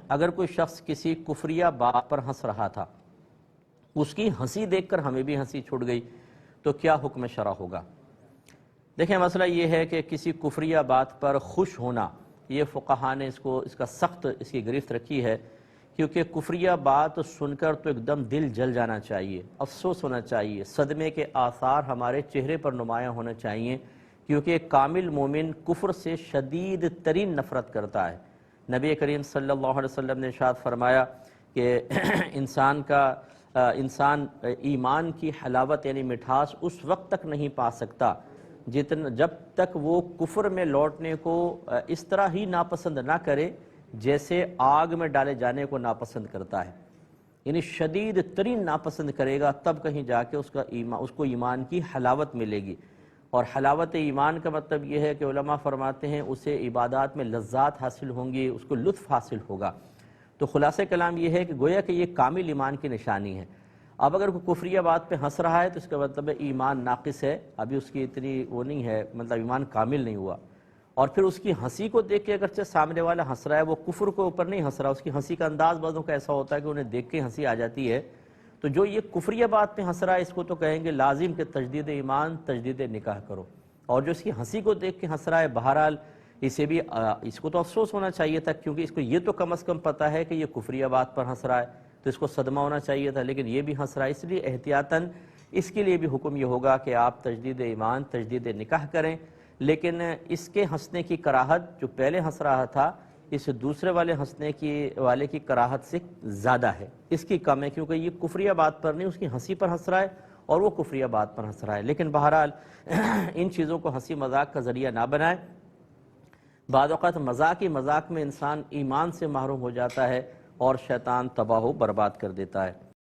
اگر کوئی شخص کسی کفریہ بات پر ہنس رہا تھا، اس کی ہنسی دیکھ کر ہمیں بھی ہنسی چھوٹ گئی، تو کیا حکم شرع ہوگا؟ دیکھیں، مسئلہ یہ ہے کہ کسی کفریہ بات پر خوش ہونا، یہ فقہاء نے اس کا سخت اس کی گرفت رکھی ہے، کیونکہ کفریہ بات سن کر تو ایک دم دل جل جانا چاہیے، افسوس ہونا چاہیے، صدمے کے آثار ہمارے چہرے پر نمایاں ہونا چاہیے، کیونکہ ایک کامل مومن کفر سے شدید ترین نفرت کرتا ہے۔ نبی کریم صلی اللہ علیہ وسلم نے ارشاد فرمایا کہ انسان ایمان کی حلاوت یعنی مٹھاس اس وقت تک نہیں پا سکتا جب تک وہ کفر میں لوٹنے کو اس طرح ہی ناپسند نہ کرے جیسے آگ میں ڈالے جانے کو ناپسند کرتا ہے، یعنی شدید ترین ناپسند کرے گا، تب کہیں جا کے اس کو ایمان کی حلاوت ملے گی۔ اور حلاوت ایمان کا مطلب یہ ہے کہ علماء فرماتے ہیں اسے عبادات میں لذات حاصل ہوں گی، اس کو لطف حاصل ہوگا۔ تو خلاصہ کلام یہ ہے کہ گویا کہ یہ کامل ایمان کی نشانی ہے۔ اب اگر کوئی کفریہ بات پہ ہنس رہا ہے تو اس کا مطلب ہے ایمان ناقص ہے، ابھی اس کی اتنی وہ نہیں ہے، مطلب ایمان کامل نہیں ہوا۔ اور پھر اس کی ہنسی کو دیکھ کے اگرچہ سامنے والا ہنس رہا ہے، وہ کفر کو اوپر نہیں ہنس رہا، اس کی ہنسی کا انداز بعضوں کا ایسا ہوتا ہے کہ انہیں دیکھ کے ہنسی آ جاتی ہے، تو جو یہ کفریہ بات پہ ہنس رہا ہے اس کو تو کہیں گے لازم کہ تجدید ایمان، تجدید نکاح کرو۔ اور جو اس کی ہنسی کو دیکھ کے ہنس رہا ہے، بہرحال اس کو تو افسوس ہونا چاہیے تھا، کیونکہ اس کو یہ تو کم از کم پتہ ہے کہ یہ کفریہ بات پر ہنس رہا ہے، تو اس کو صدمہ ہونا چاہیے تھا، لیکن یہ بھی ہنس رہا ہے، اس لیے احتیاطاً اس کے لیے بھی حکم یہ ہوگا کہ آپ تجدید ایمان، تجدید نکاح کریں۔ لیکن اس کے ہنسنے کی کراہت جو پہلے ہنس رہا تھا اس دوسرے والے کی کراہت سے زیادہ ہے، اس کی کم ہے، کیونکہ یہ کفریہ بات پر نہیں، اس کی ہنسی پر ہنس رہا ہے اور وہ کفریہ بات پر ہنس رہا ہے۔ لیکن بہرحال ان چیزوں کو ہنسی مذاق کا ذریعہ نہ بنائیں۔ بعض اوقات مذاق میں انسان ایمان سے محروم ہو جاتا ہے اور شیطان تباہ و برباد کر دیتا ہے۔